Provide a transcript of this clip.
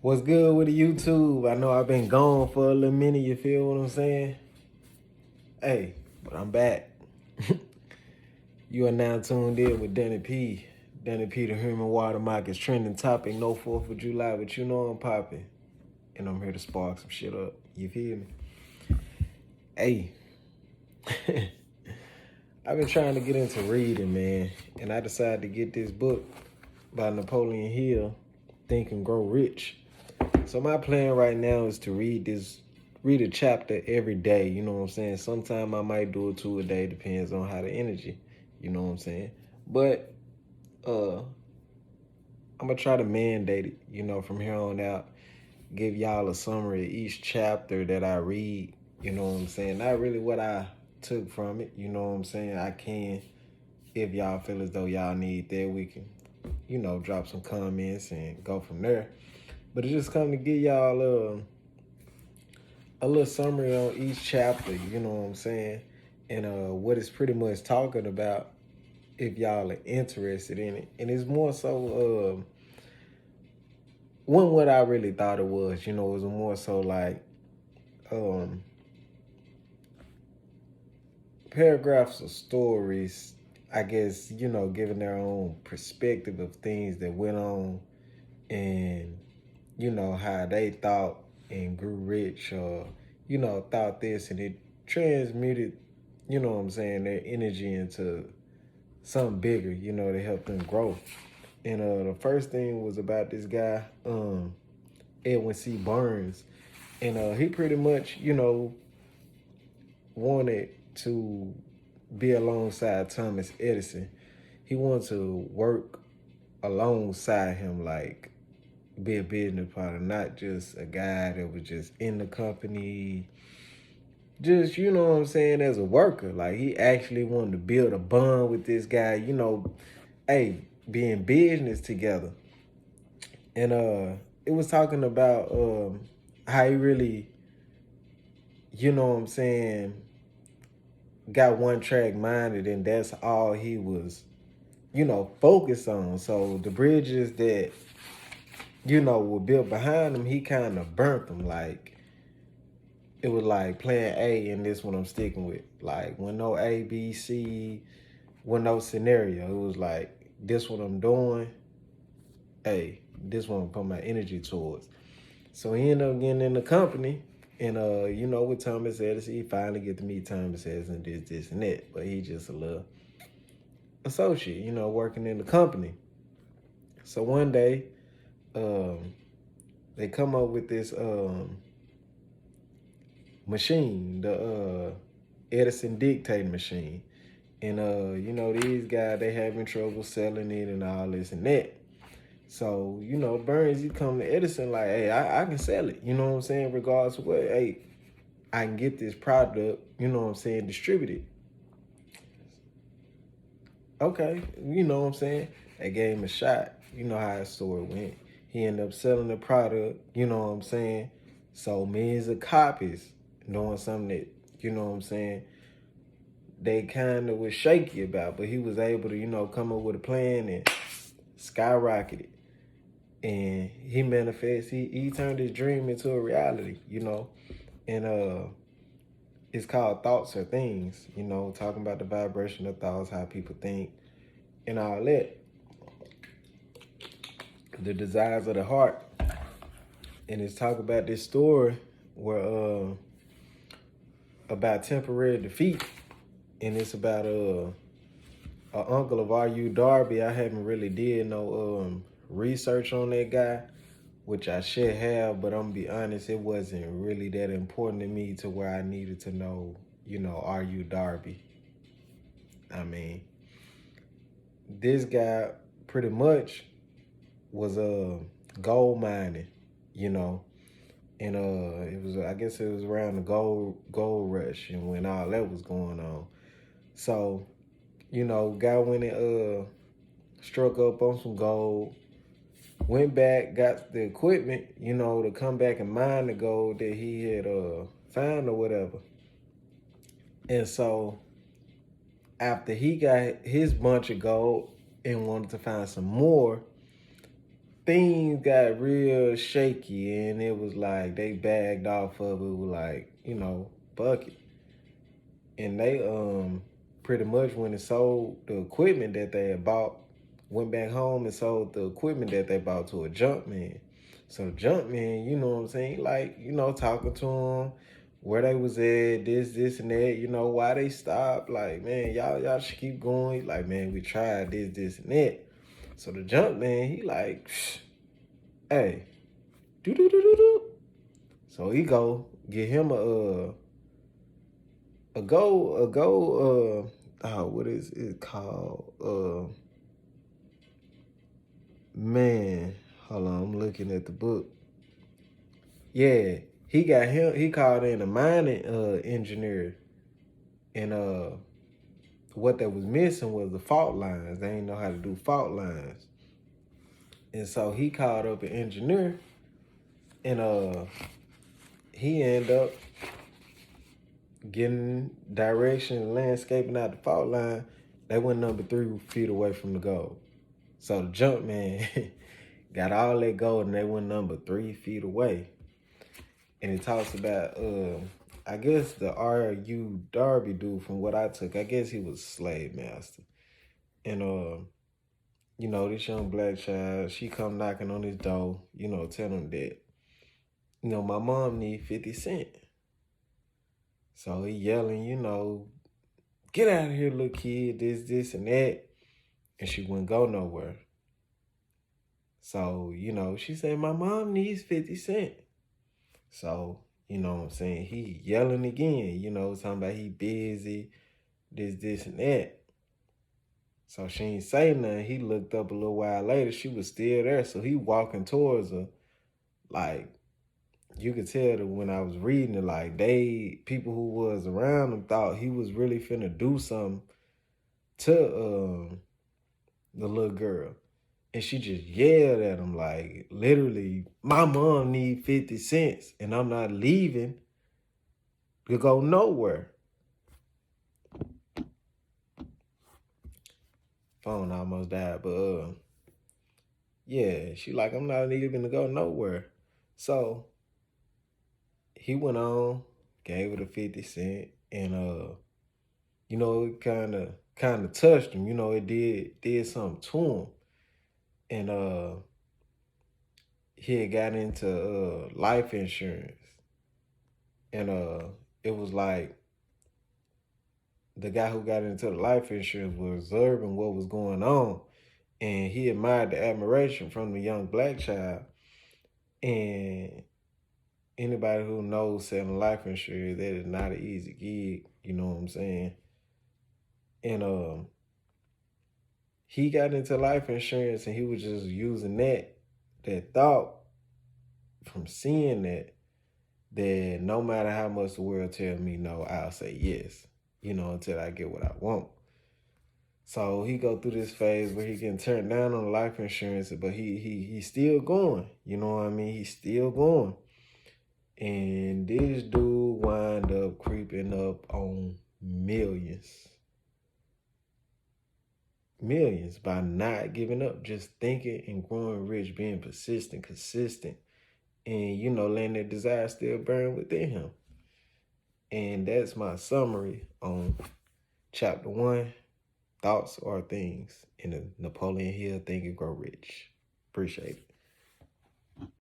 What's good with the YouTube? I know I've been gone for a little minute, you feel what I'm saying? Hey, but I'm back. You are now tuned in with Donny.P. Donny.P, the human watermark, is trending topic, no 4th of July, but you know I'm popping. And I'm here to spark some shit up, you feel me? Hey, I've been trying to get into reading, man, and I decided to get this book by Napoleon Hill, Think and Grow Rich. So my plan right now is to read a chapter every day, you know what I'm saying? Sometime I might do 2 a day, depends on how the energy, you know what I'm saying? But I'm gonna try to mandate it, from here on out, give y'all a summary of each chapter that I read, you know what I'm saying? Not really what I took from it, you know what I'm saying? I can, if y'all feel as though y'all need that, we can, drop some comments and go from there. But it just come to give y'all a little summary on each chapter, you know what I'm saying? And what it's pretty much talking about if y'all are interested in it. And it's more so wasn't what I really thought it was, it was more so like paragraphs of stories, I guess, giving their own perspective of things that went on and, how they thought and grew rich or, thought this, and it transmuted, what I'm saying, their energy into something bigger, to help them grow. And the first thing was about this guy, Edwin C. Burns. And he pretty much, wanted to be alongside Thomas Edison. He wanted to work alongside him, like be a business partner, not just a guy that was just in the company, just, what I'm saying, as a worker. Like, he actually wanted to build a bond with this guy, hey, be in business together. And it was talking about how he really, what I'm saying, got one track minded, and that's all he was, focused on. So the bridges that, were built behind him, he kind of burnt them. Like, it was like plan A, and this one I'm sticking with. Like, when no A, B, C, when no scenario, it was like, this what I'm doing. Hey, this one I'm putting my energy towards. So he ended up getting in the company, and with Thomas Edison, he finally get to meet Thomas Edison, this, and that. But he just a little associate, working in the company. So one day, they come up with this machine, the Edison dictating machine. And these guys, they having trouble selling it and all this and that. So, Burns, he come to Edison like, hey, I can sell it, you know what I'm saying? Regardless of what, hey, I can get this product, distributed. Okay, you know what I'm saying? They gave him a shot. You know how his story went. He ended up selling the product, you know what I'm saying? Sold millions of copies, doing something that, you know what I'm saying, they kind of was shaky about, but he was able to, come up with a plan and skyrocketed. And he manifests, he turned his dream into a reality, And it's called Thoughts Are Things, talking about the vibration of thoughts, how people think, and all that. The desires of the heart. And it's talk about this story where about temporary defeat. And it's about a uncle of R.U. Darby. I haven't really did no research on that guy, which I should have, but I'm gonna be honest, it wasn't really that important to me to where I needed to know, R.U. Darby. I mean, this guy pretty much was gold mining, and it was, I guess it was around the gold rush and when all that was going on. So, guy went and struck up on some gold, went back, got the equipment, to come back and mine the gold that he had found or whatever. And so after he got his bunch of gold and wanted to find some more, things got real shaky, and it was like they bagged off of it with like, bucket. And they pretty much went and sold the equipment that they had bought, went back home and sold the equipment that they bought to a junk man. So the junk man, you know what I'm saying, like, talking to them, where they was at, this and that, why they stopped. Like, man, y'all should keep going. Like, man, we tried this and that. So the junk man, he like, hey, do. So he go get him what is it called? Man, hold on, I'm looking at the book. Yeah, he called in a mining engineer, and what that was missing was the fault lines. They didn't know how to do fault lines. And so he called up an engineer, and he ended up getting direction, landscaping out the fault line. They went number 3 feet away from the goal. So the jump man got all that gold, and they went number 3 feet away. And it talks about, I guess the R.U. Darby dude, from what I took, I guess he was a slave master. And, this young black child, she come knocking on his door, telling him that, my mom need 50 cents. So he yelling, get out of here, little kid, this, and that. And she wouldn't go nowhere. So, she said, my mom needs 50 cents. So, you know what I'm saying? He yelling again, talking about he busy, this, and that. So she ain't say nothing. He looked up a little while later. She was still there. So he walking towards her. Like, you could tell that when I was reading it, like, people who was around him thought he was really finna do something to the little girl. And she just yelled at him, like, literally, my mom need 50 cents and I'm not leaving to go nowhere. Phone almost died, but yeah, she like, I'm not even to go nowhere. So he went on, gave her the 50 cent, and it kind of touched him. It did something to him. And he had got into life insurance. And it was like the guy who got into the life insurance was observing what was going on, and he admired the admiration from the young black child. And anybody who knows selling life insurance, that is not an easy gig, you know what I'm saying? And he got into life insurance, and he was just using that thought from seeing that no matter how much the world tells me no, I'll say yes, until I get what I want. So he go through this phase where he getting turned down on life insurance, but he's still going. You know what I mean? He's still going. And this dude wind up creeping up on millions. Millions by not giving up, just thinking and growing rich, being persistent, consistent, and, letting that desire still burn within him. And that's my summary on chapter 1, Thoughts Are Things, in the Napoleon Hill Think and Grow Rich. Appreciate it.